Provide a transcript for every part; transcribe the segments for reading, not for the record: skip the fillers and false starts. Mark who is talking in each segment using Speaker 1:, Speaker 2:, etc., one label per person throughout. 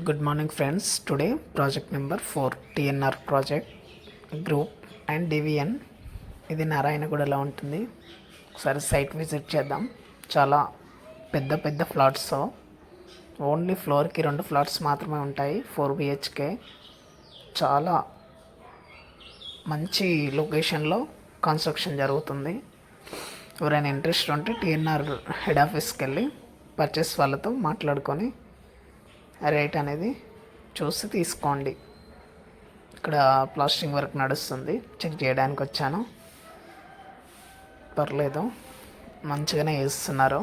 Speaker 1: Good morning friends. Today project number 4 TNR project group and division. ఇది నారాయణగూడలో ఉంటుంది. ఒకసారి site visit చేద్దాం. చాలా పెద్ద పెద్ద ఫ్లాట్స్, ఓన్లీ ఫ్లోర్కి 2 ఫ్లాట్స్ మాత్రమే ఉంటాయి. 4 BHK. చాలా మంచి లొకేషన్లో కన్స్ట్రక్షన్ జరుగుతుంది. ఎవరైనా ఇంట్రెస్ట్ ఉంటే TNR హెడ్ ఆఫీస్కి వెళ్ళి పర్చేస్ వాళ్ళతో మాట్లాడుకొని రేట్ అనేది చూసి తీసుకోండి. ఇక్కడ ప్లాస్టరింగ్ వర్క్ నడుస్తుంది, చెక్ చేయడానికి వచ్చాను. పర్లేదు, మంచిగానే వేస్తున్నారు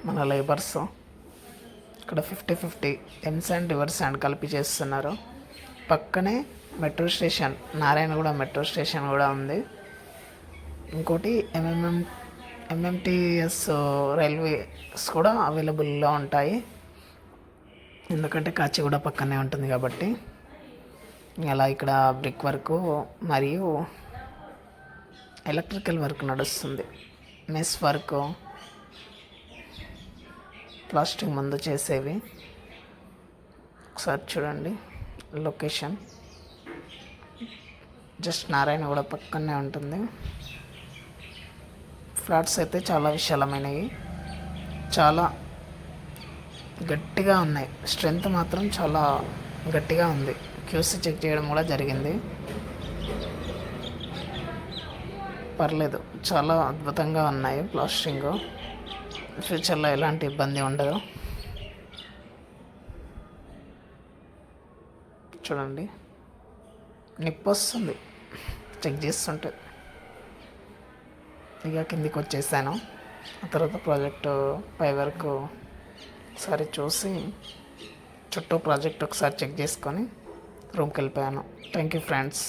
Speaker 1: మన లేబర్స్. ఇక్కడ 50-50 ఎమ్స్ అండ్ రివర్స్ అండ్ కలిపి చేస్తున్నారు. పక్కనే metro station, Narayanaguda metro station కూడా ఉంది. ఇంకోటి MMTS రైల్వేస్ కూడా అవైలబుల్లో ఉంటాయి, ఎందుకంటే కాచిగూడ పక్కనే ఉంటుంది కాబట్టి. అలా ఇక్కడ బ్రిక్ వర్క్ మరియు ఎలక్ట్రికల్ వర్క్ నడుస్తుంది. మెస్ వర్క్, ప్లాస్టింగ్ ముందు చేసేవి. ఒకసారి చూడండి లొకేషన్. జస్ట్ నారాయణగూడ పక్కనే ఉంటుంది. ఫ్లాట్స్ అయితే చాలా విశాలమైనవి, చాలా గట్టిగా ఉన్నాయి. స్ట్రెంత్ మాత్రం చాలా గట్టిగా ఉంది. క్యూసీ చెక్ చేయడం కూడా జరిగింది. పర్లేదు, చాలా అద్భుతంగా ఉన్నాయి. ప్లాస్టరింగ్ ఫ్యూచర్లో ఎలాంటి ఇబ్బంది ఉండదు. చూడండి, నిప్పు వస్తుంది చెక్ చేస్తుంటే. ఇక కిందికి వచ్చేసాను. ఆ తర్వాత ప్రాజెక్టు పై వరకు ఒకసారి చూసి చుట్టూ ప్రాజెక్ట్ ఒకసారి చెక్ చేసుకొని రూమ్కి వెళ్ళిపోయాను. Thank you friends.